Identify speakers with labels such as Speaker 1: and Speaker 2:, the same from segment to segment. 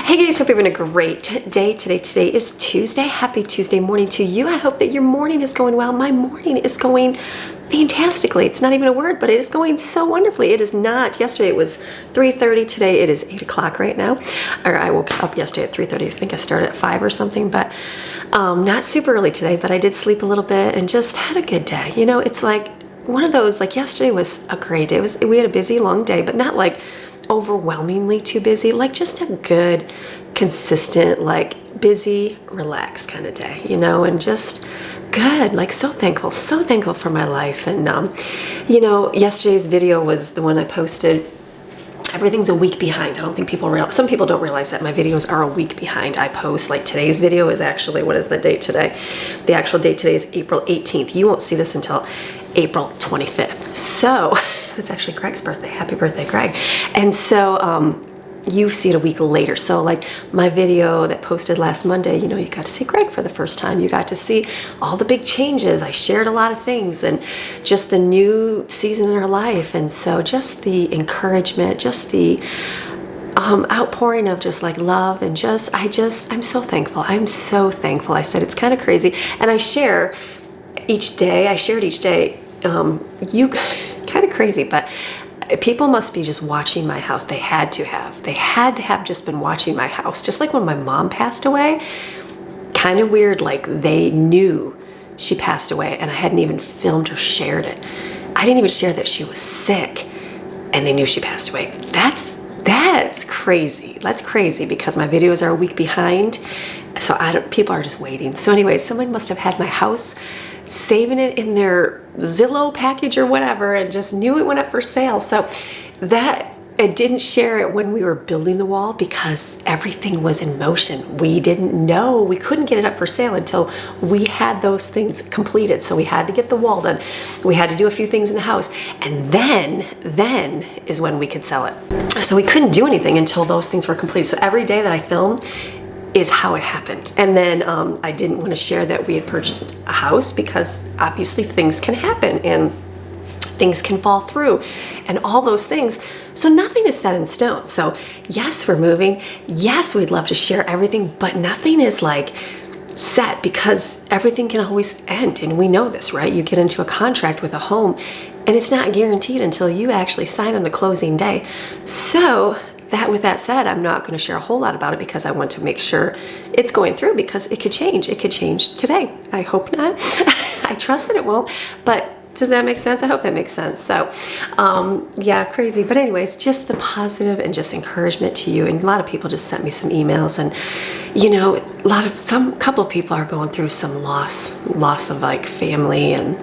Speaker 1: Hey guys, hope you're having a great day today. Today is Tuesday. Happy Tuesday morning to you. I hope that your morning is going well. My morning is going fantastically. It's not even a word, but it is going so wonderfully. It is not. Yesterday it was 3:30. Today it is 8 o'clock right now. Or I woke up yesterday at 3:30. I think I started at 5 or something, but not super early today, but I did sleep a little bit and just had a good day. You know, it's like one of those, like yesterday was a great day. We had a busy, long day, but not like overwhelmingly too busy, like just a good, consistent, like busy, relaxed kind of day, you know, and just good, like so thankful for my life. And you know, yesterday's video was the one I posted. Everything's a week behind. I don't think people realize, some people don't realize that my videos are a week behind. I post, like today's video is actually, what is the date today? The actual date today is April 18th. You won't see this until April 25th. So it's actually Greg's birthday. Happy birthday, Greg. And so you see it a week later. So like my video that posted last Monday, you know, you got to see Greg for the first time. You got to see all the big changes. I shared a lot of things and just the new season in our life. And so just the encouragement, just the outpouring of just like love and I'm so thankful. I'm so thankful. I said it's kind of crazy. And I shared each day, you kind of crazy, but people must be just watching my house. They had to have just been watching my house. Just like when my mom passed away, kind of weird, like they knew she passed away and I hadn't even filmed or shared it. I didn't even share that she was sick and they knew she passed away. That's crazy. That's crazy because my videos are a week behind. So people are just waiting. So anyway, someone must have had my house, saving it in their Zillow package or whatever, and just knew it went up for sale. So that I didn't share it when we were building the wall because everything was in motion. We didn't know, we couldn't get it up for sale until we had those things completed. So we had to get the wall done. We had to do a few things in the house. And then is when we could sell it. So we couldn't do anything until those things were completed. So every day that I film is how it happened. And then I didn't want to share that we had purchased a house because obviously things can happen and things can fall through and all those things. So nothing is set in stone. So yes, we're moving. Yes, we'd love to share everything, but nothing is like set because everything can always end. And we know this, right? You get into a contract with a home and it's not guaranteed until you actually sign on the closing day. So with that said, I'm not going to share a whole lot about it because I want to make sure it's going through because it could change. It could change today. I hope not. I trust that it won't, but does that make sense? I hope that makes sense. So yeah, crazy. But anyways, just the positive and just encouragement to you. And a lot of people just sent me some emails and, you know, couple of people are going through some loss of like family and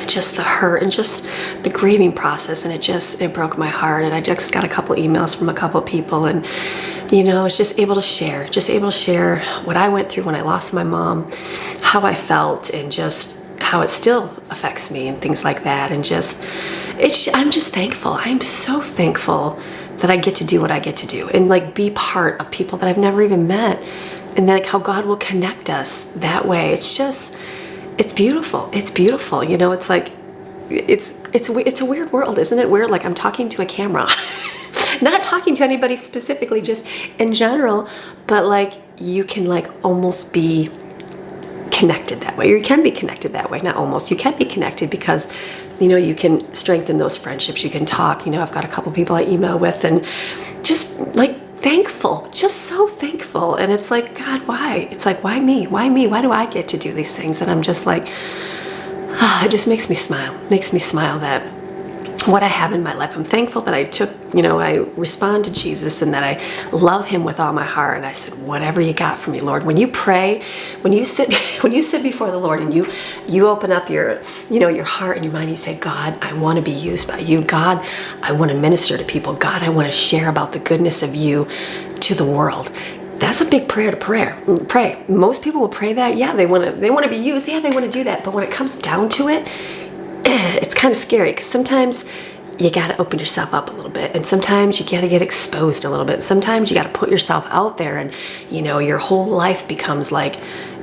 Speaker 1: just the hurt and just the grieving process, and it broke my heart. And I just got a couple emails from a couple people, and you know, I was just able to share what I went through when I lost my mom, how I felt, and just how it still affects me and things like that. And I'm just thankful. I'm so thankful that I get to do what I get to do and like be part of people that I've never even met, and like how God will connect us that way. It's beautiful. It's beautiful. You know, it's like, it's a weird world, isn't it? Where like I'm talking to a camera, not talking to anybody specifically, just in general, but like you can like almost be connected that way. Or you can be connected that way. Not almost, you can be connected because, you know, you can strengthen those friendships. You can talk, you know, I've got a couple people I email with and just like, thankful, just so thankful. And it's like, God, why? It's like, why me? Why me? Why do I get to do these things? And I'm just like, it just makes me smile that what I have in my life. I'm thankful that I respond to Jesus and that I love him with all my heart. And I said, whatever you got for me, Lord. When you pray, when you sit before the Lord and you open up your heart and your mind, you say, God, I want to be used by you. God, I want to minister to people. God, I want to share about the goodness of you to the world. That's a big prayer to pray. Most people will pray that. Yeah, they want to be used. Yeah, they want to do that. But when it comes down to it, it's kind of scary because sometimes you got to open yourself up a little bit, and sometimes you got to get exposed a little bit. Sometimes you got to put yourself out there, and you know, your whole life becomes like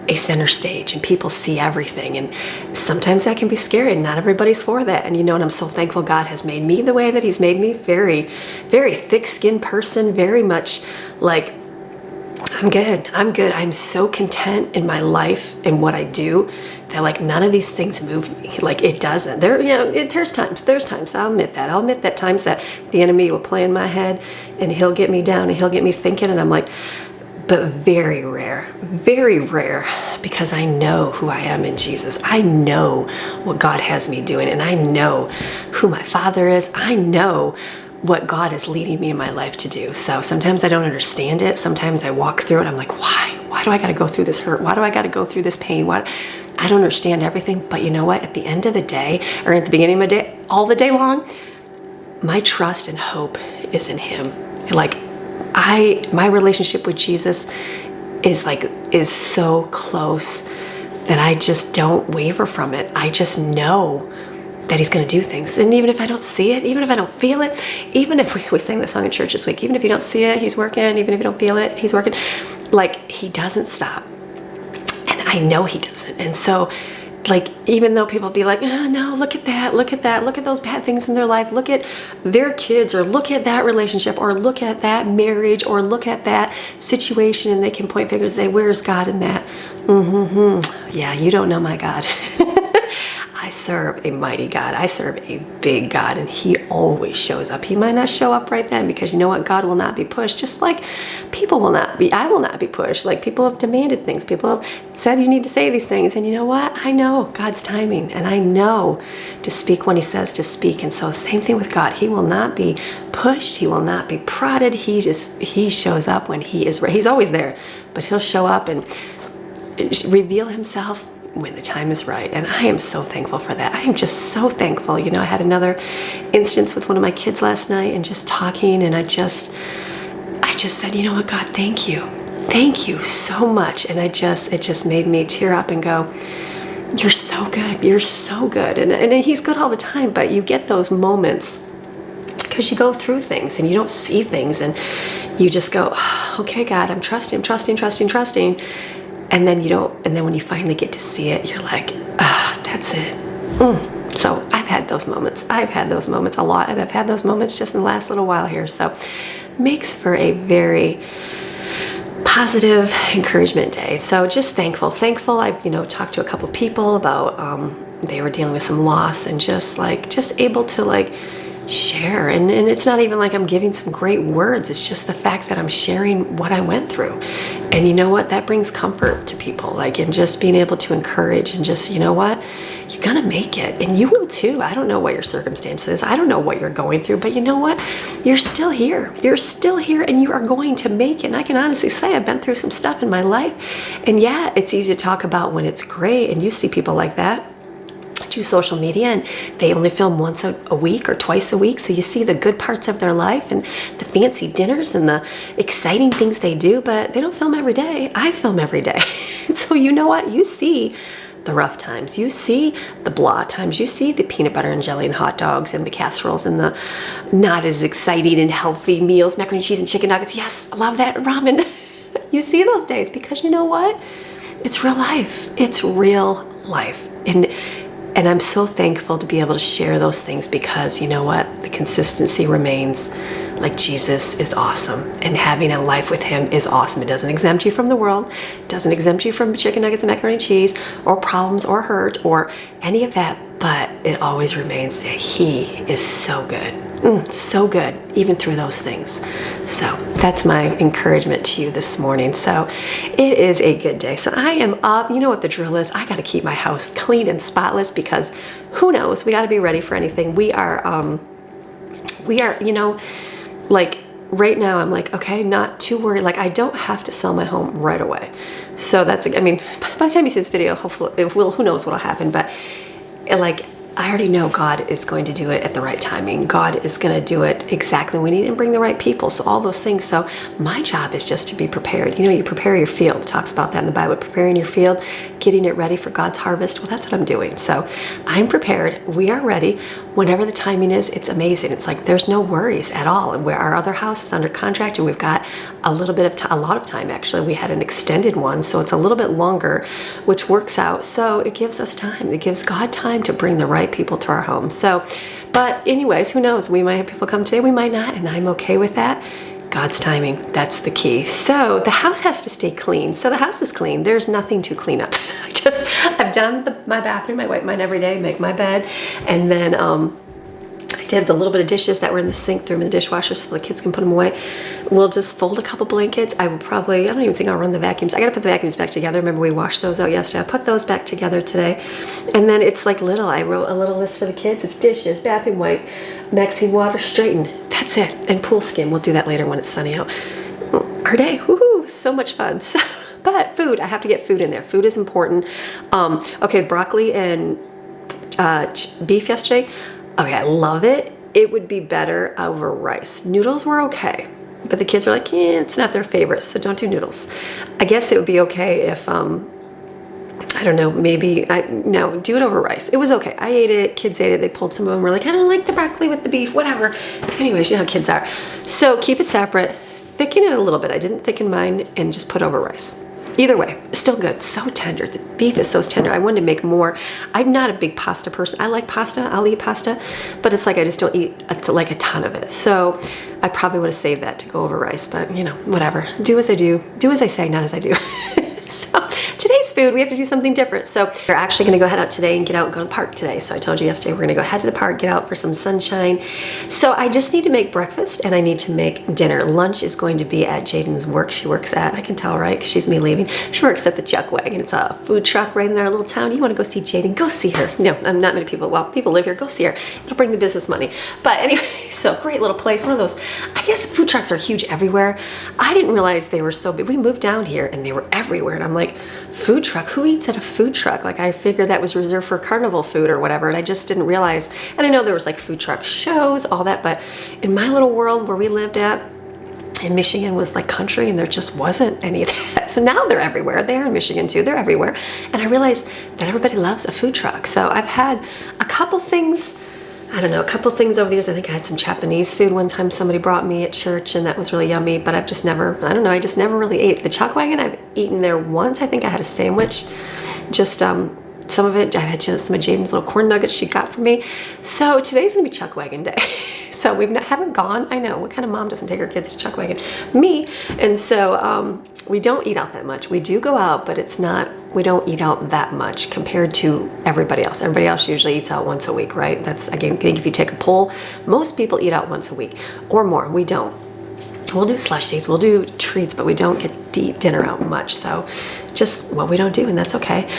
Speaker 1: a center stage and people see everything, and sometimes that can be scary and not everybody's for that. And you know, and I'm so thankful God has made me the way that he's made me. Very, very thick-skinned person, very much like I'm good. I'm good. I'm so content in my life and what I do that like none of these things move me. Like it doesn't. There's times. I'll admit that. I'll admit that times that the enemy will play in my head and he'll get me down and he'll get me thinking, and I'm like, but very rare, because I know who I am in Jesus. I know what God has me doing, and I know who my Father is. I know what God is leading me in my life to do. So sometimes I don't understand it. Sometimes I walk through it. I'm like, why? Why do I got to go through this hurt? Why do I got to go through this pain? Why? I don't understand everything. But you know what? At the end of the day, or at the beginning of my day, all the day long, my trust and hope is in Him. Like my relationship with Jesus is so close that I just don't waver from it. I just know that He's going to do things. And even if I don't see it, even if I don't feel it, even if we sang the song in church this week, even if you don't see it, He's working. Even if you don't feel it, He's working. Like He doesn't stop. And I know He doesn't. And so like, even though people be like, oh, no, look at that, look at those bad things in their life, look at their kids, or look at that relationship, or look at that marriage, or look at that situation, and they can point fingers and say, where's God in that? Yeah, you don't know my God. I serve a mighty God. I serve a big God, and He always shows up. He might not show up right then, because you know what? God will not be pushed, just like people will not be. I will not be pushed. Like people have demanded things. People have said you need to say these things, and you know what? I know God's timing, and I know to speak when He says to speak. And so same thing with God. He will not be pushed. He will not be prodded. He shows up when He is ready. He's always there, but He'll show up and reveal Himself when the time is right. And I am so thankful for that. I am just so thankful. You know, I had another instance with one of my kids last night, and just talking, and I just said, you know what, God, thank you. Thank you so much. And it just made me tear up and go, you're so good. You're so good. And He's good all the time, but you get those moments because you go through things and you don't see things, and you just go, oh, okay, God, I'm trusting. And then when you finally get to see it, you're like, that's it. So I've had those moments. I've had those moments a lot, and I've had those moments just in the last little while here. So makes for a very positive encouragement day. So just thankful. I've, talked to a couple people about, they were dealing with some loss, and just able to share. And it's not even like I'm giving some great words. It's just the fact that I'm sharing what I went through. And you know what? That brings comfort to people, and just being able to encourage, and just, you know what? You're gonna make it, and you will too. I don't know what your circumstance is. I don't know what you're going through, but you know what? You're still here. You're still here, and you are going to make it. And I can honestly say I've been through some stuff in my life. And yeah, it's easy to talk about when it's great, and you see people like that do social media, and they only film once a week or twice a week, so you see the good parts of their life and the fancy dinners and the exciting things they do, but they don't film every day. I film every day. So you know what? You see the rough times, you see the blah times, you see the peanut butter and jelly and hot dogs and the casseroles and the not as exciting and healthy meals, macaroni and cheese and chicken nuggets. Yes, I love that ramen. You see those days, because you know what? It's real life. It's real life. And I'm so thankful to be able to share those things, because you know what? The consistency remains. Like, Jesus is awesome, and having a life with Him is awesome. It doesn't exempt you from the world. It doesn't exempt you from chicken nuggets and macaroni and cheese, or problems, or hurt, or any of that. But it always remains that He is so good. So good, even through those things. So that's my encouragement to you this morning. So it is a good day. So I am up. You know what the drill is. I got to keep my house clean and spotless, because who knows? We got to be ready for anything. We are, right now I'm like, okay, not too worried. I don't have to sell my home right away. So that's, by the time you see this video, hopefully who knows what'll happen. But I already know God is going to do it at the right timing. God is going to do it exactly when we need, and bring the right people. So all those things. So my job is just to be prepared. You prepare your field. It talks about that in the Bible, preparing your field, getting it ready for God's harvest. Well, that's what I'm doing. So I'm prepared. We are ready. Whenever the timing is, it's amazing. It's like there's no worries at all. And where our other house is under contract, and we've got a lot of time actually. We had an extended one, so it's a little bit longer, which works out. So it gives us time. It gives God time to bring the right people to our home. So, but anyways, who knows? We might have people come today, we might not, and I'm okay with that. God's timing, that's the key. So the house has to stay clean. So the house is clean. There's nothing to clean up. I've done my bathroom. I wipe mine every day, make my bed. And then I did the little bit of dishes that were in the sink, threw them in the dishwasher so the kids can put them away. We'll just fold a couple blankets. I don't even think I'll run the vacuums. I gotta put the vacuums back together. Remember we washed those out yesterday. I put those back together today. And then it's like little, I wrote a little list for the kids. It's dishes, bathroom wipe, Maxine water, straighten. That's it. And pool skim. We'll do that later when it's sunny out. Our day, woohoo, so much fun. So, but food, I have to get food in there. Food is important. Okay, broccoli and beef yesterday. Okay, I love it. It would be better over rice. Noodles were okay, but the kids were like, yeah, it's not their favorite, so don't do noodles. I guess it would be okay if, I don't know, maybe, no, do it over rice. It was okay. I ate it, kids ate it, they pulled some of them, were like, I don't like the broccoli with the beef, whatever. Anyways, you know how kids are. So keep it separate, thicken it a little bit. I didn't thicken mine and just put over rice. Either way, still good, so tender. The beef is so tender. I wanted to make more. I'm not a big pasta person. I like pasta, I'll eat pasta, but it's like I just don't eat like a ton of it. So I probably would have saved that to go over rice, but you know, whatever. Do as I do, do as I say, not as I do. So today's food, we have to do something different. So we're actually gonna go head out today and get out and go to the park today. So I told you yesterday, we're gonna go head to the park, get out for some sunshine. So I just need to make breakfast and I need to make dinner. Lunch is going to be at Jaden's work. She works at, I can tell, right? 'Cause she's me leaving. She works at the Chuck Wagon. It's a food truck right in our little town. You wanna go see Jaden, go see her. No, I'm not many people, well, people live here, go see her. It'll bring the business money. But anyway, so great little place. One of those, I guess food trucks are huge everywhere. I didn't realize they were so big. We moved down here and they were everywhere. And I'm like, food truck? Who eats at a food truck? Like I figured that was reserved for carnival food or whatever, and I just didn't realize. And I know there was like food truck shows, all that, but in my little world where we lived at in Michigan was like country and there just wasn't any of that. So now they're everywhere. They're in Michigan too, they're everywhere. And I realized that everybody loves a food truck. So I've had a couple things, I don't know, a couple things over the years. I think I had some Japanese food one time somebody brought me at church and that was really yummy, but I've just never, I don't know, I just never really ate. The Chuck Wagon, I've eaten there once. I think I had a sandwich, just some of it, I had some of Jaden's little corn nuggets she got for me. So today's gonna be Chuck Wagon day. So haven't gone, I know, what kind of mom doesn't take her kids to Chuck Wagon? Me. And so we don't eat out that much. We do go out, but it's not, we don't eat out that much compared to everybody else. Everybody else usually eats out once a week, right? That's, again, I think if you take a poll, most people eat out once a week or more. We don't. We'll do slushies, we'll do treats, but we don't get to eat dinner out much. So just what we don't do, and that's okay.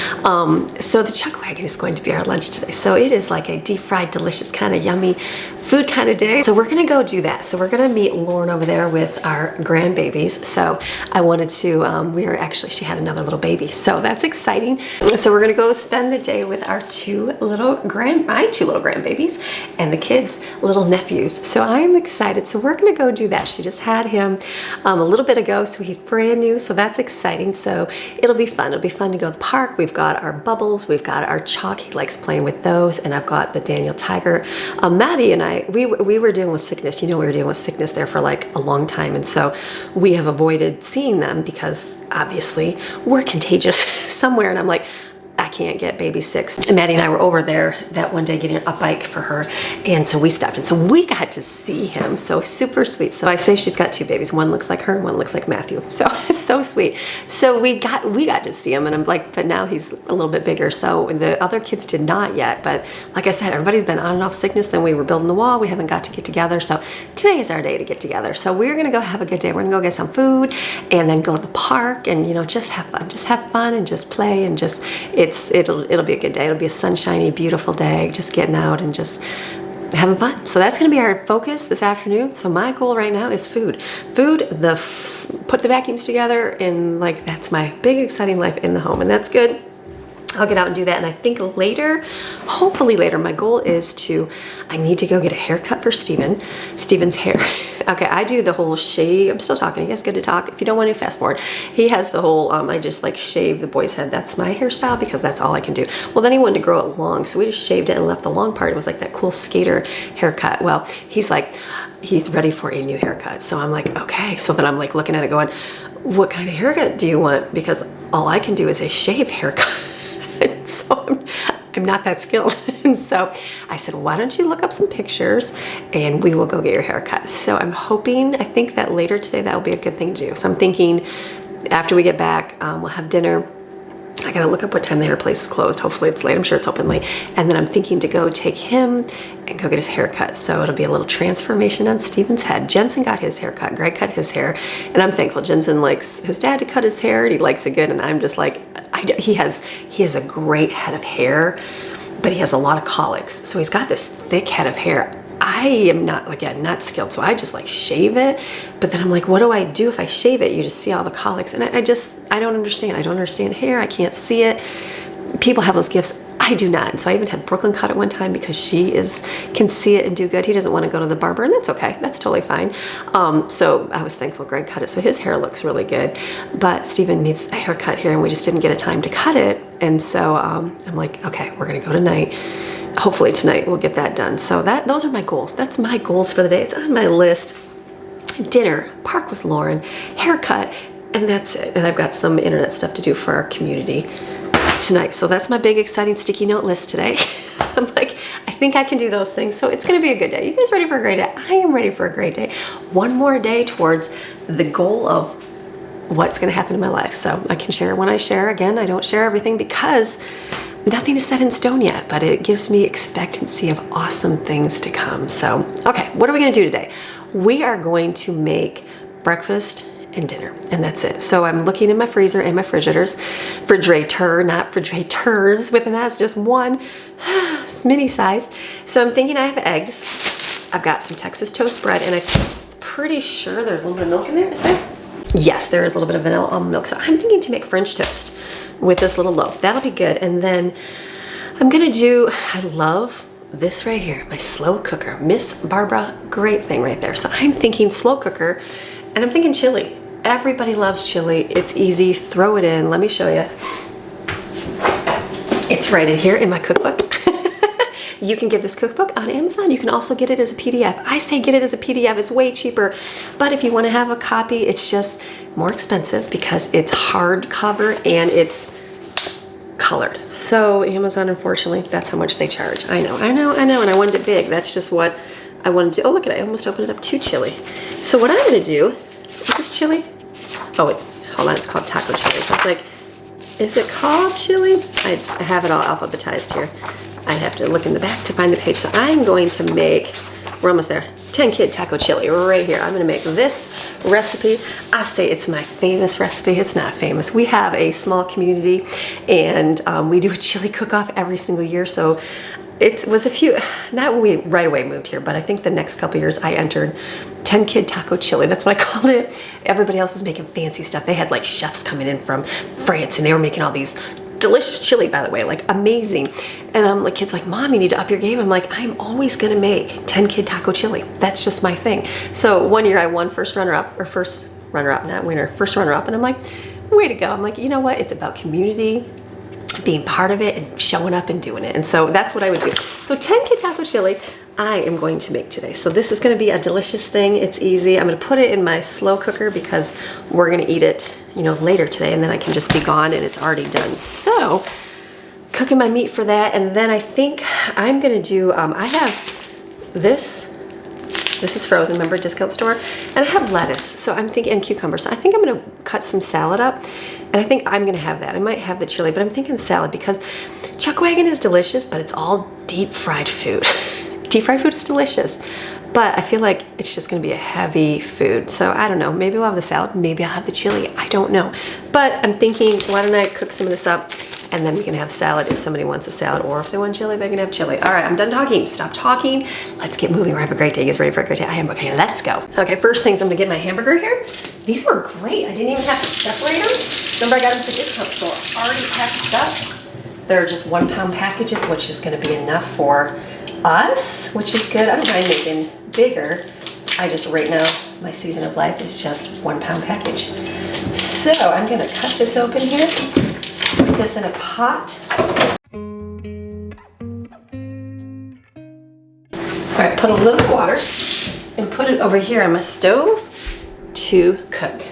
Speaker 1: So the Chuck Wagon is going to be our lunch today. So it is like a deep fried, delicious, kind of yummy food kind of day. So we're gonna go do that. So we're gonna meet Lauren over there with our grandbabies. So I wanted to, she had another little baby. So that's exciting. So we're gonna go spend the day with our my two little grandbabies and the kids' little nephews. So I'm excited. So we're gonna go do that. She just had him a little bit ago, so he's brand new. So that's exciting. So it'll be fun. It'll be fun to go to the park. We've got our bubbles. We've got our chalk. He likes playing with those. And I've got the Daniel Tiger. Maddie and I, we were dealing with sickness. You know, we were dealing with sickness there for like a long time. And so we have avoided seeing them because obviously we're contagious somewhere. And I'm like, I can't get baby sick. And Maddie and I were over there that one day getting a bike for her. And so we stopped. And so we got to see him. So super sweet. So I say she's got two babies. One looks like her and one looks like Matthew. So it's so sweet. So we got to see him. And I'm like, but now he's a little bit bigger. So the other kids did not yet. But like I said, everybody's been on and off sickness. Then we were building the wall. We haven't got to get together. So today is our day to get together. So we're going to go have a good day. We're going to go get some food and then go to the park and, you know, just have fun. Just have fun and just play and just, it'll be a good day. It'll be a sunshiny, beautiful day, just getting out and just having fun. So that's going to be our focus this afternoon. So my goal right now is food. Put the vacuums together, and like that's my big exciting life in the home, and that's good. I'll get out and do that. And I think later, hopefully later, my goal is I need to go get a haircut for Steven's hair. Okay, I do the whole shave. I'm still talking. You guys good to talk? If you don't want to fast forward. He has the whole, I just like shave the boy's head. That's my hairstyle because that's all I can do. Well, then he wanted to grow it long. So we just shaved it and left the long part. It was like that cool skater haircut. Well, he's ready for a new haircut. So I'm like, okay. So then I'm like looking at it going, what kind of haircut do you want? Because all I can do is a shave haircut. So I'm not that skilled. And so I said, why don't you look up some pictures and we will go get your hair cut. So I'm hoping, I think that later today, that will be a good thing to do. So I'm thinking after we get back, we'll have dinner. I gotta look up what time the hair place is closed. Hopefully it's late. I'm sure it's open late. And then I'm thinking to go take him and go get his hair cut. So it'll be a little transformation on Steven's head. Jensen got his hair cut. Greg cut his hair. And I'm thankful. Jensen likes his dad to cut his hair and he likes it good. And I'm just like, he has a great head of hair, but he has a lot of colics. So he's got this thick head of hair. I am not, again, not skilled, so I just like shave it, but then I'm like, what do I do if I shave it? You just see all the colics, and I don't understand. I don't understand hair. I can't see it. People have those gifts. I do not. And so I even had Brooklyn cut it one time because she can see it and do good. He doesn't want to go to the barber, and that's okay. That's totally fine. So I was thankful Greg cut it, so his hair looks really good. But Steven needs a haircut here, and we just didn't get a time to cut it. And so I'm like, okay, we're gonna go tonight. Hopefully tonight we'll get that done. So those are my goals. That's my goals for the day. It's on my list. Dinner, park with Lauren, haircut, and that's it. And I've got some internet stuff to do for our community tonight. So that's my big exciting sticky note list today. I'm like, I think I can do those things. So it's gonna be a good day. You guys ready for a great day? I am ready for a great day. One more day towards the goal of what's gonna happen in my life. So I can share when I share. Again, I don't share everything because nothing is set in stone yet, but it gives me expectancy of awesome things to come. So, okay, what are we gonna do today? We are going to make breakfast and dinner, and that's it. So I'm looking in my freezer and my refrigerator, not refrigerators with an S, just one, it's mini size. So I'm thinking I have eggs. I've got some Texas toast bread, and I'm pretty sure there's a little bit of milk in there, is there? Yes, there is a little bit of vanilla almond milk. So I'm thinking to make French toast with this little loaf. That'll be good. And then I'm gonna do, I love this right here, my slow cooker. Miss Barbara, great thing right there. So I'm thinking slow cooker, and I'm thinking chili. Everybody loves chili. It's easy, throw it in. Let me show you. It's right in here in my cookbook. You can get this cookbook on Amazon. You can also get it as a PDF. I say get it as a PDF, it's way cheaper. But if you wanna have a copy, it's just more expensive because it's hardcover and it's colored. So Amazon, unfortunately, that's how much they charge. I know, and I wanted it big. That's just what I wanted to do. Oh, look at it, I almost opened it up to chili. So what I'm gonna do, is this chili? Oh, hold on, it's called taco chili. I was like, is it called chili? I have it all alphabetized here. I'd have to look in the back to find the page. So I'm going to make, we're almost there, 10 kid taco chili right here. I'm gonna make this recipe. I say it's my famous recipe. It's not famous. We have a small community and we do a chili cook-off every single year. So it was a few, not when we right away moved here, but I think the next couple years I entered 10 kid taco chili. That's what I called it. Everybody else was making fancy stuff. They had like chefs coming in from France and they were making all these delicious chili, by the way, like amazing. And like kids like, Mom, you need to up your game. I'm like, I'm always gonna make 10 kid taco chili. That's just my thing. So one year I won first runner-up, not winner, first runner-up. And I'm like, way to go. I'm like, you know what? It's about community, being part of it and showing up and doing it. And so that's what I would do. So 10 kid taco chili, I am going to make today. So this is gonna be a delicious thing. It's easy. I'm gonna put it in my slow cooker because we're gonna eat it, you know, later today and then I can just be gone and it's already done. So cooking my meat for that. And then I think I'm gonna do, I have this is frozen, remember, discount store? And I have lettuce, so I'm thinking, and cucumber. So I think I'm gonna cut some salad up and I think I'm gonna have that. I might have the chili, but I'm thinking salad because chuck wagon is delicious, but it's all deep fried food. Deep fried food is delicious, but I feel like it's just gonna be a heavy food. So I don't know, maybe we'll have the salad, maybe I'll have the chili, I don't know. But I'm thinking, why don't I cook some of this up and then we can have salad if somebody wants a salad, or if they want chili, they can have chili. All right, I'm done talking, stop talking. Let's get moving, we're having a great day. You guys ready for a great day? I am, okay, let's go. Okay, first things, I'm gonna get my hamburger here. These were great, I didn't even have to separate them. Remember, I got them at the discount store, already packaged up. They're just 1 pound packages, which is gonna be enough for us, which is good. I don't mind making bigger. I just, right now, my season of life is just 1 pound package. So I'm gonna cut this open here, put this in a pot. All right, put a little water and put it over here on my stove to cook.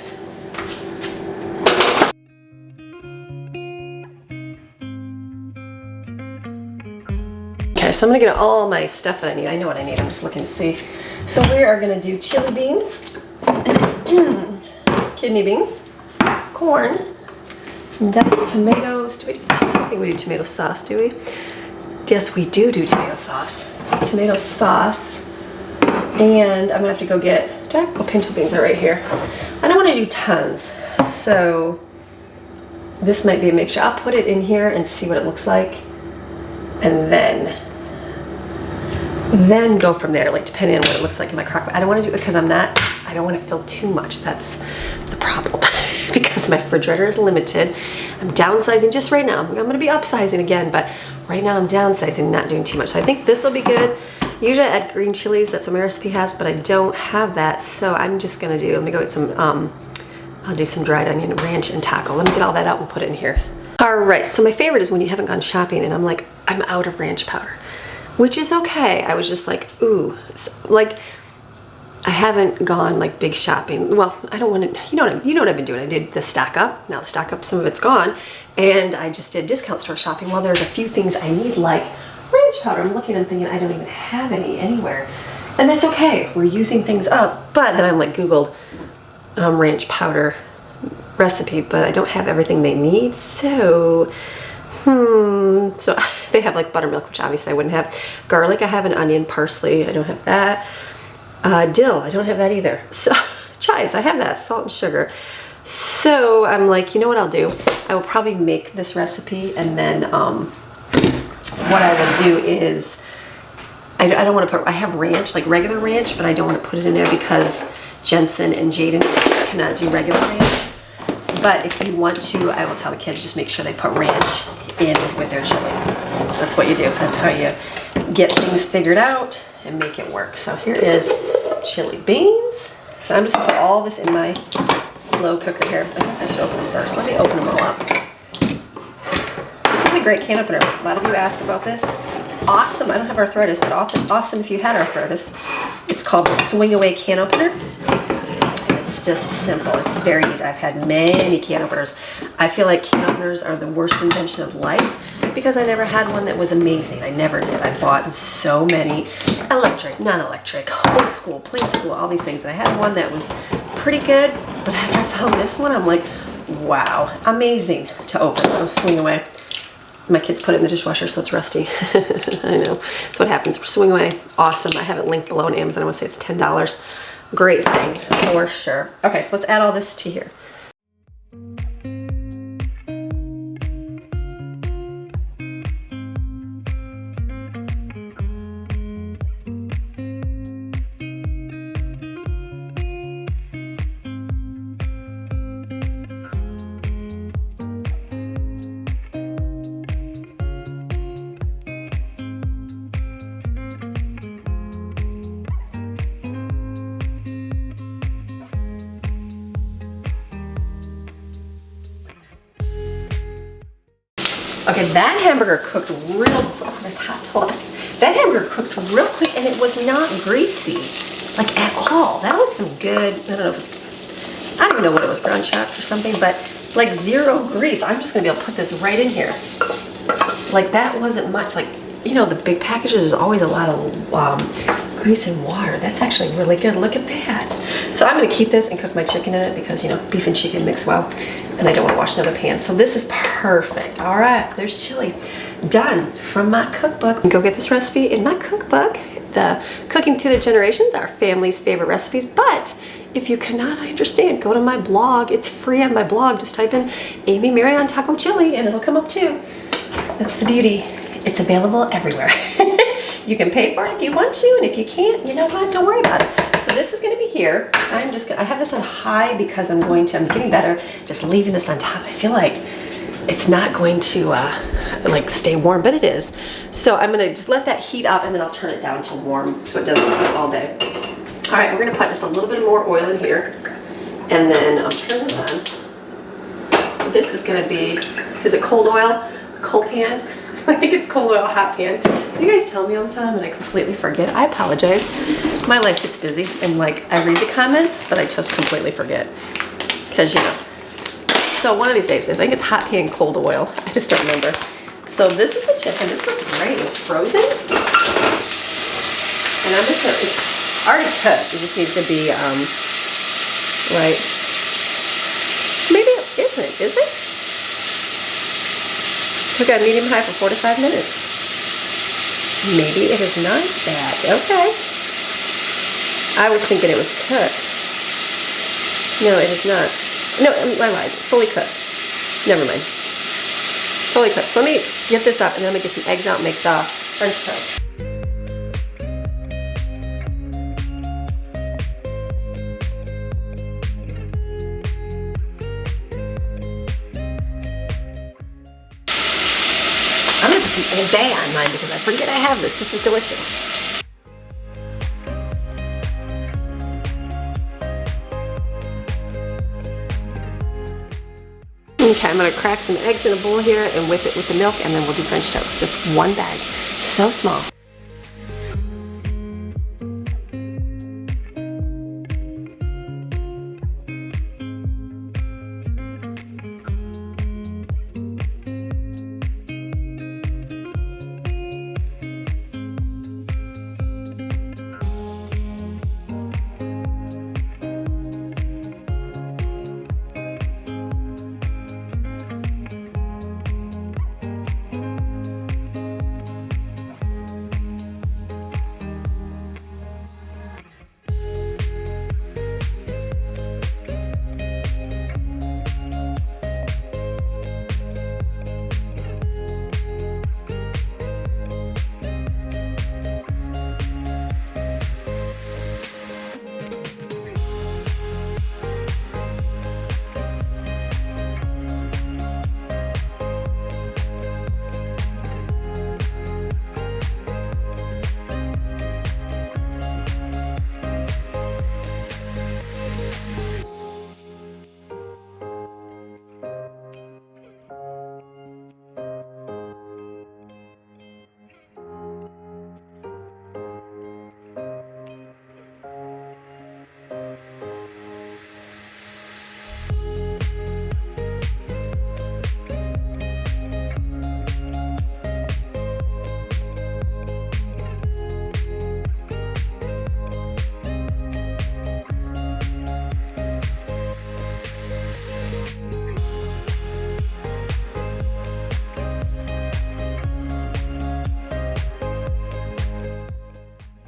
Speaker 1: so I'm gonna get all my stuff that I need. I know what I need, I'm just looking to see. So we are gonna do chili beans, kidney beans, corn, some diced tomatoes. I don't think we do tomato sauce, do we? Yes, we do tomato sauce. Tomato sauce. And I'm gonna have to go get, pinto beans are right here. I don't wanna do tons, so this might be a mixture. I'll put it in here and see what it looks like. And then go from there, like depending on what it looks like in my crock pot. I don't wanna do it because I don't wanna fill too much. That's the problem. Because my refrigerator is limited. I'm downsizing just right now. I'm gonna be upsizing again, but right now I'm downsizing, not doing too much. So I think this will be good. Usually I add green chilies, that's what my recipe has, but I don't have that, so I'm just gonna let me go get some, I'll do some dried onion, ranch, and taco. Let me get all that out and put it in here. All right, so my favorite is when you haven't gone shopping and I'm like, I'm out of ranch powder, which is okay. I was just like, ooh, like, I haven't gone like big shopping. Well, I don't want to, you know what I've been doing. I did the stock up. Now the stock up, some of it's gone. And I just did discount store shopping. Well, there's a few things I need like ranch powder. I'm looking, I'm thinking I don't even have any anywhere. And that's okay. We're using things up. But then I like Googled ranch powder recipe, but I don't have everything they need. So, so they have like buttermilk, which obviously I wouldn't have. Garlic, I have an onion, parsley, I don't have that. Dill, I don't have that either. So chives, I have that, salt and sugar. So I'm like, you know what I'll do? I will probably make this recipe, and then what I will do is, I don't want to put, I have ranch, like regular ranch, but I don't want to put it in there because Jensen and Jaden cannot do regular ranch. But if you want to, I will tell the kids, just make sure they put ranch in with their chili. That's what you do. That's how you get things figured out and make it work. So here is chili beans. So I'm just gonna put all this in my slow cooker here. I guess I should open them first. Let me open them all up. This is a great can opener. A lot of you ask about this. Awesome, I don't have arthritis, but awesome if you had arthritis. It's called the Swing Away Can Opener. It's just simple, it's very easy. I've had many can openers. I feel like can openers are the worst invention of life because I never had one that was amazing. I never did. I bought so many electric, non-electric, old school, plain school, all these things. And I had one that was pretty good, but after I found this one, I'm like, wow, amazing to open. So Swing Away. My kids put it in the dishwasher, so it's rusty. I know. That's what happens. Swing Away, awesome. I have it linked below on Amazon. I want to say it's $10. Great thing, for sure. Okay, so let's add all this to here. Okay, that hamburger cooked real quick. That's hot. Hold on. That hamburger cooked real quick and it was not greasy, like at all. That was some good, I don't know if it's, I don't even know what it was, ground chuck or something, but like zero grease. I'm just gonna be able to put this right in here. Like that wasn't much, like, you know, the big packages is always a lot of grease and water. That's actually really good. Look at that. So I'm gonna keep this and cook my chicken in it because, you know, beef and chicken mix well. And I don't want to wash another pan. So this is perfect. All right, there's chili. Done from my cookbook. Go get this recipe in my cookbook, the Cooking Through the Generations, our family's favorite recipes. But if you cannot, I understand, go to my blog. It's free on my blog. Just type in Amy Maryon Taco Chili and it'll come up too. That's the beauty. It's available everywhere. You can pay for it if you want to, and if you can't, you know what, don't worry about it. So this is gonna be here. I have this on high because I'm getting better, just leaving this on top. I feel like it's not going to like stay warm, but it is. So I'm gonna just let that heat up and then I'll turn it down to warm so it doesn't cook all day. All right, we're gonna put just a little bit more oil in here and then I'll turn this on. This is gonna be, is it cold oil, cold pan? I think it's cold oil, hot pan. You guys tell me all the time and I completely forget. I apologize. My life gets busy and like I read the comments, but I just completely forget. Because, you know. So one of these days, I think it's hot pan, cold oil. I just don't remember. So this is the chicken. This was great. It was frozen. And I'm just gonna, it's already cooked. It just needs to be, right. Maybe it isn't, is it? Cook at medium high for 4 to 5 minutes. Maybe it is not that. Okay. I was thinking it was cooked. No, it is not. No, I lied. Fully cooked. Never mind. Fully cooked. So let me get this up and then I'm gonna get some eggs out and make the French toast. I'm gonna put some Old Bay on mine because I forget I have this. This is delicious. Okay, I'm gonna crack some eggs in a bowl here and whip it with the milk, and then we'll do French toast. Just one bag, so small.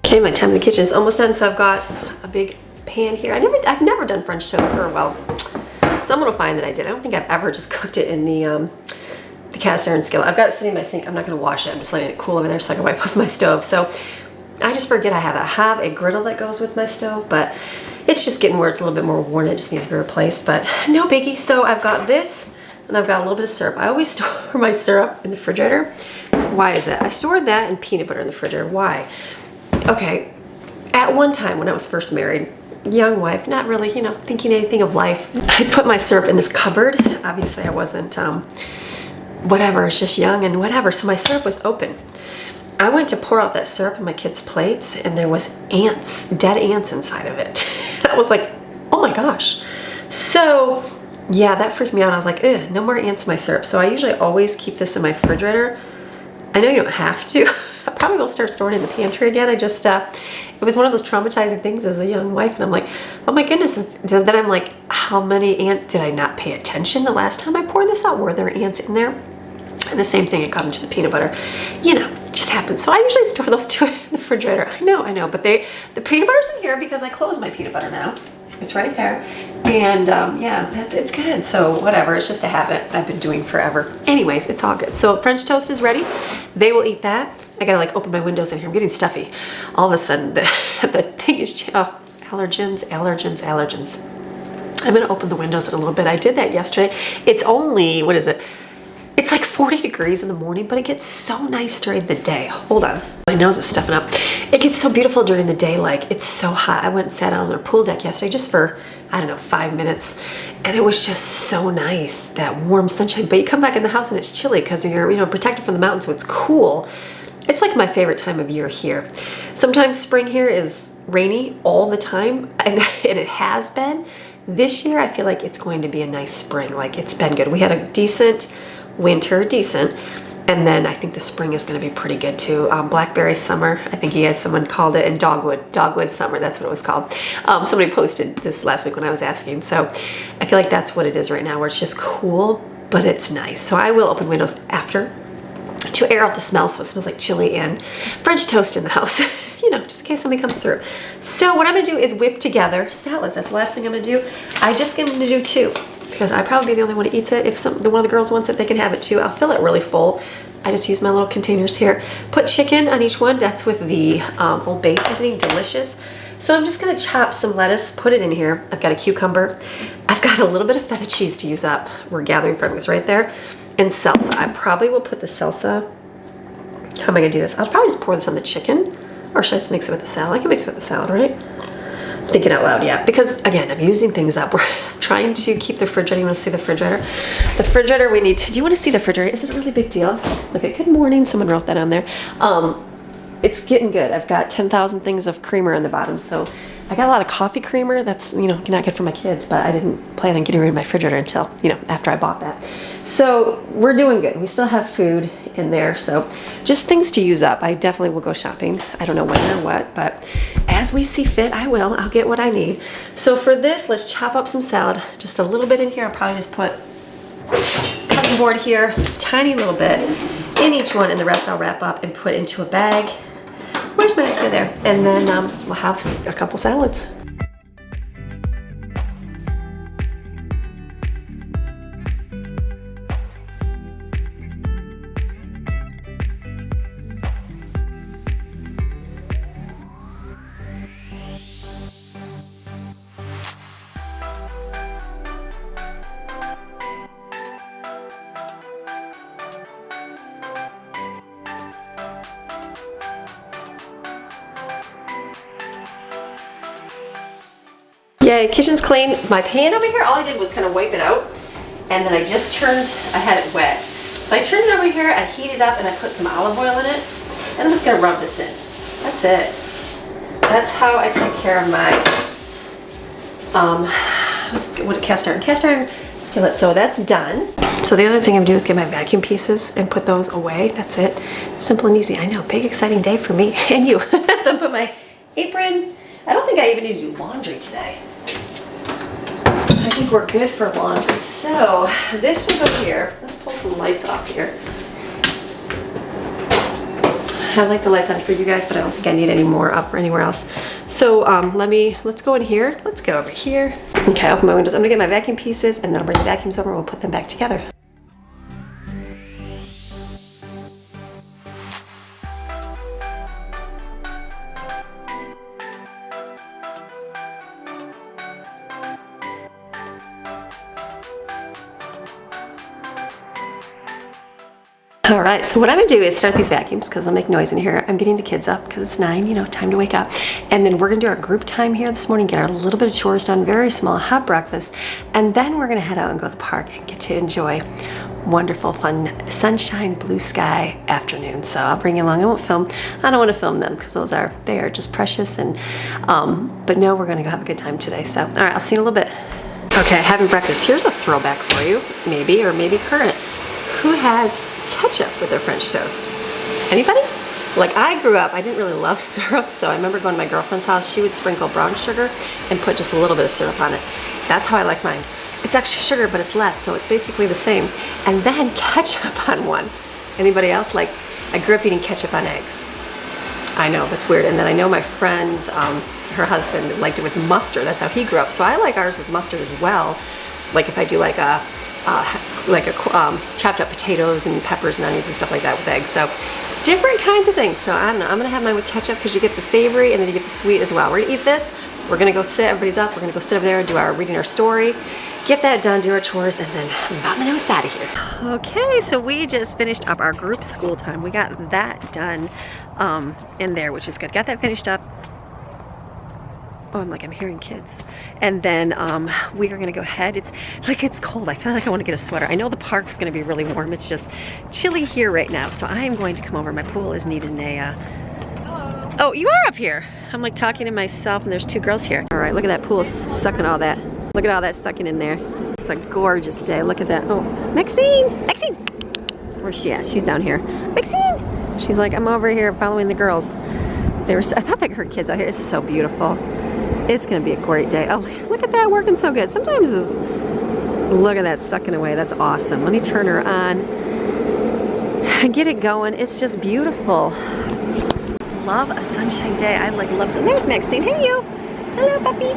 Speaker 1: Okay, my time in the kitchen is almost done, so I've got a big pan here. I've never done French toast, or well, someone will find that I did. I don't think I've ever just cooked it in the cast iron skillet. I've got it sitting in my sink. I'm not gonna wash it. I'm just letting it cool over there so I can wipe off my stove. So I just forget I have a griddle that goes with my stove, but it's just getting where it's a little bit more worn. It just needs to be replaced, but no biggie. So I've got this, and I've got a little bit of syrup. I always store my syrup in the refrigerator. Why is it? I stored that and peanut butter in the refrigerator. Why? Okay, at one time when I was first married, young wife, not really, you know, thinking anything of life, I'd put my syrup in the cupboard. Obviously I wasn't, whatever, it's just young and whatever, so my syrup was open. I went to pour out that syrup on my kids' plates and there was ants, dead ants inside of it. I was like, oh my gosh. So yeah, that freaked me out. I was like, ugh, no more ants in my syrup. So I usually always keep this in my refrigerator. I know you don't have to. I probably will start storing it in the pantry again. I just, it was one of those traumatizing things as a young wife, and I'm like, oh my goodness. And then I'm like, how many ants did I not pay attention the last time I poured this out? Were there ants in there? And the same thing, it got into the peanut butter. You know, it just happens. So I usually store those two in the refrigerator. I know, but the peanut butter's in here because I close my peanut butter now. It's right there. And yeah, it's good. So whatever, it's just a habit I've been doing forever. Anyways, it's all good. So French toast is ready. They will eat that. I gotta like open my windows in here. I'm getting stuffy. All of a sudden, the thing is, oh, allergens. I'm gonna open the windows in a little bit. I did that yesterday. It's only, what is it? It's like 40 degrees in the morning, but it gets so nice during the day. Hold on, my nose is stuffing up. It gets so beautiful during the day, like it's so hot. I went and sat out on our pool deck yesterday just for, I don't know, 5 minutes. And it was just so nice, that warm sunshine. But you come back in the house and it's chilly because you're, you know, protected from the mountains, so it's cool. It's like my favorite time of year here. Sometimes spring here is rainy all the time, and it has been. This year, I feel like it's going to be a nice spring. Like, it's been good. We had a decent winter, and And then I think the spring is going to be pretty good too. Blackberry summer, I think he has, someone called it, and dogwood summer, that's what it was called. Somebody posted this last week when I was asking. So I feel like that's what it is right now, where it's just cool, but it's nice. So I will open windows after to air out the smell, so it smells like chili and French toast in the house, you know, just in case somebody comes through. So what I'm gonna do is whip together salads. That's the last thing I'm gonna do. I just am gonna do 2, because I'd probably be the only one who eats it. If one of the girls wants it, they can have it too. I'll fill it really full. I just use my little containers here. Put chicken on each one. That's with the Old Bay seasoning, delicious. So I'm just gonna chop some lettuce, put it in here. I've got a cucumber. I've got a little bit of feta cheese to use up. We're gathering fragments right there. And salsa. I probably will put the salsa. How am I gonna do this? I'll probably just pour this on the chicken, or should I just mix it with the salad? I can mix it with the salad, right? I'm thinking out loud, yeah. Because again, I'm using things up. We're trying to keep the refrigerator. You want to see the refrigerator? The refrigerator we need to. Do you want to see the refrigerator? Is it a really big deal? Okay. Good morning. Someone wrote that on there. It's getting good. I've got 10,000 things of creamer on the bottom, so I got a lot of coffee creamer. That's, you know, not good for my kids, but I didn't plan on getting rid of my refrigerator until, you know, after I bought that. So we're doing good. We still have food in there, so just things to use up. I definitely will go shopping. I don't know when or what, but as we see fit, I will. I'll get what I need. So for this, let's chop up some salad. Just a little bit in here. I'll probably just put cutting board here, tiny little bit in each one, and the rest I'll wrap up and put into a bag. Where's my next guy there? And then we'll have a couple salads. Yay, kitchen's clean. My pan over here, all I did was kind of wipe it out, and then I had it wet. So I turned it over here, I heated up, and I put some olive oil in it, and I'm just gonna rub this in. That's it. That's how I take care of my, cast iron skillet. So that's done. So the other thing I'm doing is get my vacuum pieces and put those away. That's it. Simple and easy. I know, big exciting day for me and you. So I put my apron. I don't think I even need to do laundry today. I think we're good for laundry. So this will go here. Let's pull some lights off here. I like the lights on for you guys, but I don't think I need any more up for anywhere else. So let's go in here. Let's go over here. Okay, open my windows. I'm gonna get my vacuum pieces, and then I'll bring the vacuums over and we'll put them back together. All right, so what I'm gonna do is start these vacuums because I'll make noise in here. I'm getting the kids up because it's 9, you know, time to wake up. And then we're gonna do our group time here this morning, get our little bit of chores done, very small, hot breakfast. And then we're gonna head out and go to the park and get to enjoy wonderful, fun, sunshine, blue sky afternoon. So I'll bring you along. I won't film. I don't wanna film them because they are just precious. And but no, we're gonna go have a good time today. So, all right, I'll see you in a little bit. Okay, having breakfast. Here's a throwback for you, maybe, or maybe current. Who has ketchup with their French toast? Anybody? Like, I grew up, I didn't really love syrup, so I remember going to my girlfriend's house. She would sprinkle brown sugar and put just a little bit of syrup on it. That's how I like mine. It's extra sugar, but it's less, so it's basically the same. And then ketchup on one. Anybody else? Like, I grew up eating ketchup on eggs. I know, that's weird. And then I know my friend, her husband liked it with mustard. That's how he grew up. So I like ours with mustard as well. Like if I do like a chopped up potatoes and peppers and onions and stuff like that with eggs. So different kinds of things. So I don't know, I'm gonna have mine with ketchup because you get the savory and then you get the sweet as well. We're gonna eat this, we're gonna go sit, everybody's up, we're gonna go sit over there and do our reading our story, get that done, do our chores, and then vamonos out of here. Okay, so we just finished up our group school time. We got that done in there, which is good. Got that finished up. Oh, I'm hearing kids. And then we are gonna go ahead. It's cold. I feel like I wanna get a sweater. I know the park's gonna be really warm. It's just chilly here right now. So I am going to come over. My pool is needing a, hello. Oh, you are up here. I'm like talking to myself and there's 2 girls here. All right, look at that pool sucking all that. Look at all that sucking in there. It's a gorgeous day. Look at that. Oh, Maxine! Where's she at? She's down here. Maxine! She's like, I'm over here following the girls. I thought they heard kids out here. It's so beautiful. It's gonna be a great day. Oh, look at that, working so good. Sometimes look at that sucking away. That's awesome. Let me turn her on and get it going. It's just beautiful. Love a sunshine day. I love sun. There's Maxine. Hey you. Hello puppy.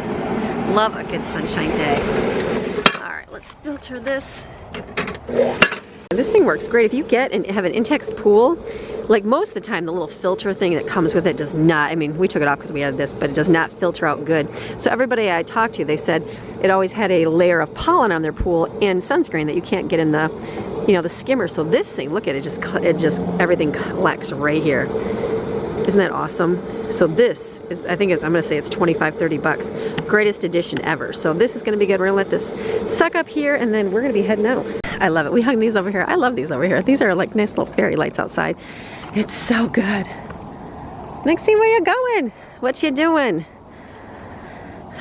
Speaker 1: Love a good sunshine day. All right, let's filter this. This thing works great. If you get and have an Intex pool, like most of the time the little filter thing that comes with it does not, I mean we took it off because we had this, but it does not filter out good. So everybody I talked to, they said it always had a layer of pollen on their pool and sunscreen that you can't get in the, you know, the skimmer. So this thing, look at it, it just everything collects right here. Isn't that awesome? So this is, I think it's, I'm gonna say it's 25, 30 bucks. Greatest edition ever. So this is gonna be good. We're gonna let this suck up here and then we're gonna be heading out. I love it. We hung these over here. I love these over here. These are like nice little fairy lights outside. It's so good. Maxine, where you going? What you doing?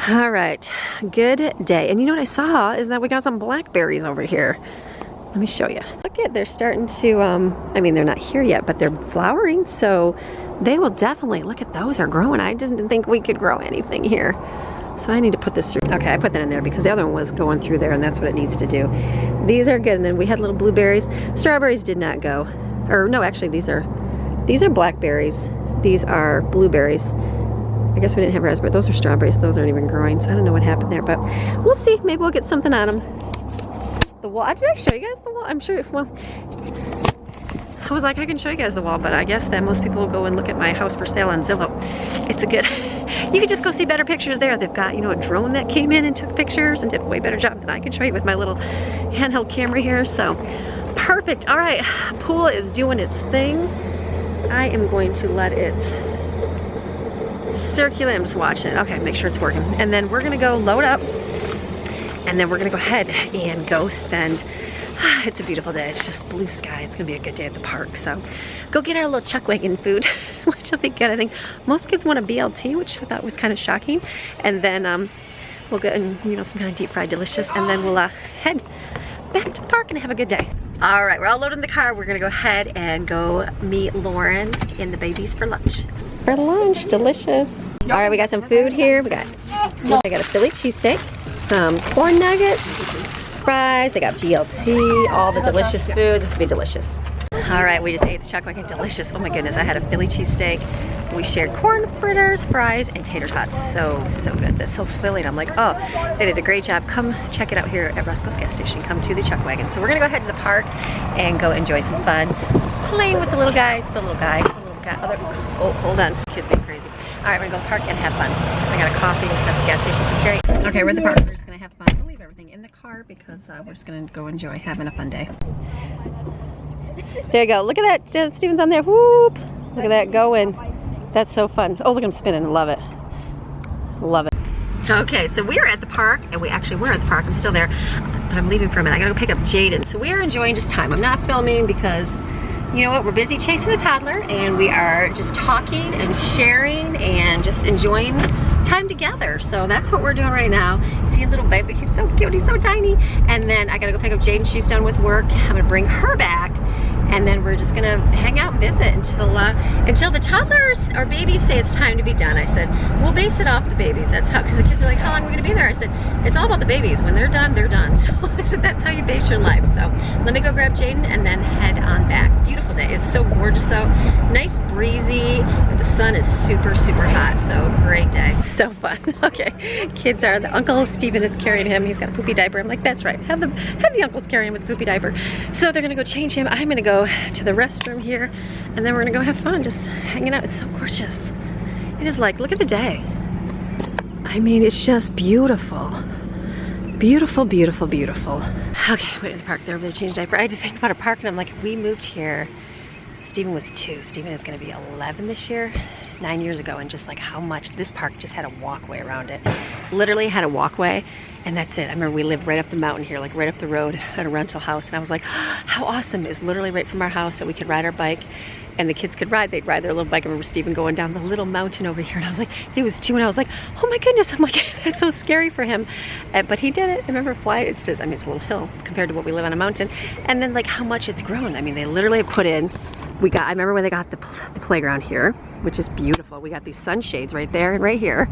Speaker 1: All right, good day. And you know what I saw is that we got some blackberries over here. Let me show you. Look at, they're starting to, I mean, they're not here yet, but they're flowering. So they will definitely, look at those are growing. I didn't think we could grow anything here. So I need to put this through. Okay, I put that in there because the other one was going through there and that's what it needs to do. These are good. And then we had little blueberries. Strawberries did not go. Or no, actually these are blackberries. These are blueberries. I guess we didn't have raspberries. Those are strawberries. Those aren't even growing. So I don't know what happened there, but we'll see. Maybe we'll get something on them. The wall, did I show you guys the wall? I'm sure, well, I was like, I can show you guys the wall, but I guess that most people will go and look at my house for sale on Zillow. It's a good, you can just go see better pictures there. They've got, you know, a drone that came in and took pictures and did a way better job than I can show you with my little handheld camera here. So perfect. All right, pool is doing its thing. I am going to let it circulate. I'm just watching it. Okay, make sure it's working. And then we're gonna go load up and then we're gonna go ahead and go spend, it's a beautiful day. It's just blue sky. It's gonna be a good day at the park. So go get our little chuck wagon food, which will be good. I think most kids want a BLT, which I thought was kind of shocking. And then we'll get, you know, some kind of deep fried delicious, and then we'll head back to the park and have a good day. All right, we're all loaded in the car. We're gonna go ahead and go meet Lauren and the babies for lunch. For lunch, delicious. All right, we got some food here. I got a Philly cheesesteak, some corn nuggets, fries. They got BLT, all the delicious food. This will be delicious. All right, we just ate the chuck wagon. Delicious. Oh my goodness, I had a Philly cheesesteak. We shared corn fritters, fries, and tater tots. So good. That's so filling. I'm like, oh, they did a great job. Come check it out here at Roscoe's gas station. Come to the chuck wagon. So we're gonna go ahead to the park and go enjoy some fun, playing with the little guys, the little guy, oh, hold on, kids being crazy. All right, we're gonna go park and have fun. I got a coffee and stuff at the gas station, so great. Okay, we're at the park. We're just gonna have fun. We'll leave everything in the car because we're just gonna go enjoy having a fun day. There you go. Look at that. Steven's on there. Whoop. Look at that going. That's so fun. Oh, look at him spinning. Love it. Love it. Okay, so we are at the park, and we actually were at the park. I'm still there, but I'm leaving for a minute. I gotta go pick up Jaden. So we are enjoying just time. I'm not filming because, you know what, we're busy chasing a toddler, and we are just talking and sharing and just enjoying time together. So that's what we're doing right now. See a little baby, he's so cute, he's so tiny. And then I gotta go pick up Jaden. She's done with work. I'm gonna bring her back, and then we're just gonna hang out and visit until the toddlers or babies say it's time to be done. I said, we'll base it off the babies. That's how, because the kids are like, how long are we gonna be there? I said, it's all about the babies. When they're done, they're done. So I said, that's how you base your life. So let me go grab Jaden and then head on back. Beautiful day. It's so gorgeous out. Nice breezy, but the sun is super, super hot. So great day. So fun. Okay, kids are, the Uncle Steven is carrying him. He's got a poopy diaper. I'm like, that's right. Have the uncles carry him with a poopy diaper. So they're gonna go change him. I'm gonna go to the restroom here, and then we're gonna go have fun, just hanging out. It's so gorgeous. It is like, look at the day. I mean, it's just beautiful. Beautiful, beautiful, beautiful. Okay, wait in the park. They're over there changing diaper. I had to think about a park, and I'm like, if we moved here, Steven was 2. Steven is gonna be 11 this year. 9 years ago, and just like how much this park just had a walkway around it. Literally had a walkway, and that's it. I remember we lived right up the mountain here, like right up the road at a rental house, and I was like, how awesome. It was literally right from our house that we could ride our bike and the kids could ride. They'd ride their little bike. I remember Steven going down the little mountain over here, and I was like, he was 2, and I was like, oh my goodness, I'm like, that's so scary for him. But he did it. I remember flying. It's just, I mean, it's a little hill compared to what we live on a mountain. And then like how much it's grown. I mean, they literally put in, I remember when they got the playground here, which is beautiful. We got these sunshades right there and right here.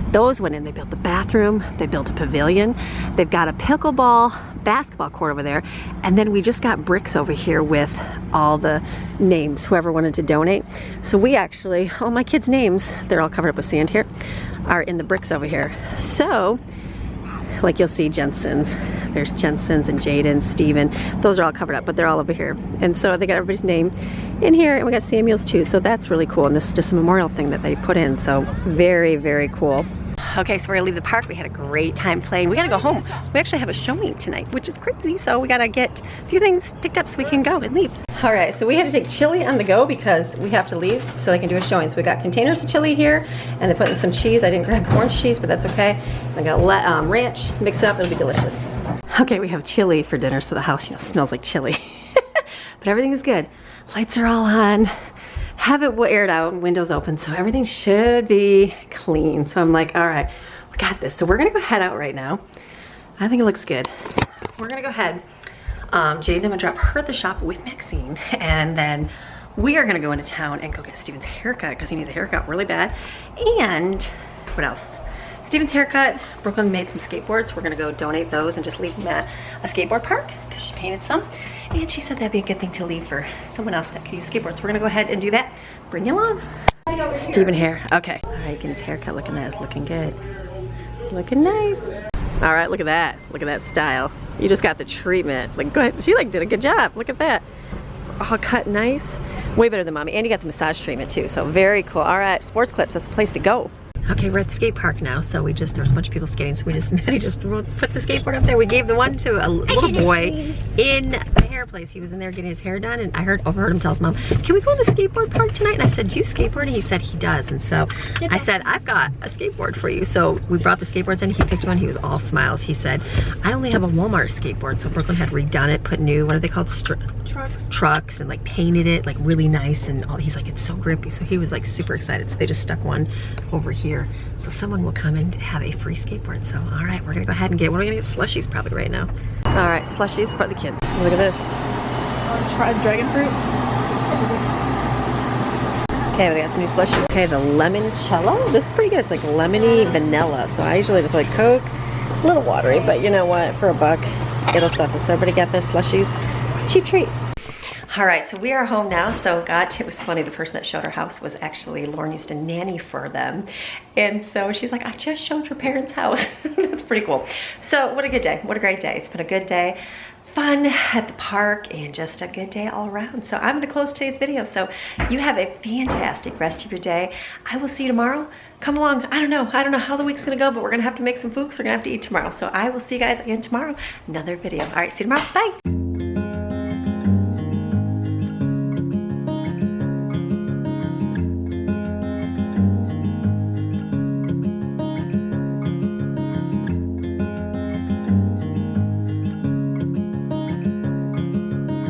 Speaker 1: Those went in. They built the bathroom. They built a pavilion. They've got a pickleball basketball court over there. And then we just got bricks over here with all the names, whoever wanted to donate. So we actually, all my kids' names, they're all covered up with sand here, are in the bricks over here. So, like you'll see Jensen's. There's Jensen's and Jaden's, Steven. Those are all covered up, but they're all over here. And so they got everybody's name in here, and we got Samuel's too. So that's really cool. And this is just a memorial thing that they put in. So very, very cool. Okay, so we're gonna leave the park. We had a great time playing. We gotta go home. We actually have a showing tonight, which is crazy. So we gotta get a few things picked up so we can go and leave. All right, so we had to take chili on the go because we have to leave so they can do a showing. So we got containers of chili here, and they put in some cheese. I didn't grab orange cheese, but that's okay. I got ranch, mix it up, it'll be delicious. Okay, we have chili for dinner, so the house, you know, smells like chili. But everything is good. Lights are all on. Have it aired out, windows open, so everything should be clean. So I'm like, all right, we got this. So we're gonna go head out right now. I think it looks good. We're gonna go ahead. Jaden, I'm gonna drop her at the shop with Maxine, and then we are gonna go into town and go get Steven's haircut because he needs a haircut really bad. And what else? Steven's haircut, Brooklyn made some skateboards. We're gonna go donate those and just leave them at a skateboard park because she painted some. And she said that'd be a good thing to leave for someone else that could use skateboards. So we're gonna go ahead and do that. Bring you along. Steven hair, okay. All right, getting his haircut looking nice, looking good. Looking nice. All right, look at that. Look at that style. You just got the treatment. Like, go ahead, she like did a good job. Look at that. All cut nice. Way better than mommy. And you got the massage treatment too, so very cool. All right, sports clips, that's the place to go. Okay, we're at the skate park now, so there was a bunch of people skating, so Maddie just put the skateboard up there. We gave the one to a little boy in the hair place. He was in there getting his hair done, and I overheard him tell his mom, can we go to the skateboard park tonight? And I said, do you skateboard? And he said he does, and so I said, I've got a skateboard for you. So we brought the skateboards in, he picked one, he was all smiles. He said, I only have a Walmart skateboard, so Brooklyn had redone it, put new, what are they called? Trucks, and like painted it like really nice, and all. He's like, it's so grippy, so he was like super excited. So they just stuck one over here, so someone will come and have a free skateboard. So all right, we're gonna go ahead and get, what are we gonna get? Slushies probably right now. All right, slushies for the kids. Look at this. Try dragon fruit. Okay, we got some new slushies. Okay, the limoncello. This is pretty good. It's like lemony vanilla. So I usually just like Coke, a little watery, but you know what? For $1, it'll suffice. So everybody got their slushies. Cheap treat. All right, so we are home now. So it was funny, the person that showed our house was actually, Lauren used to nanny for them. And so she's like, I just showed your parents' house. That's pretty cool. So what a good day, what a great day. It's been a good day. Fun at the park and just a good day all around. So I'm gonna close today's video. So you have a fantastic rest of your day. I will see you tomorrow. Come along. I don't know how the week's gonna go, but we're gonna have to make some food because we're gonna have to eat tomorrow. So I will see you guys again tomorrow. Another video. All right, see you tomorrow. Bye.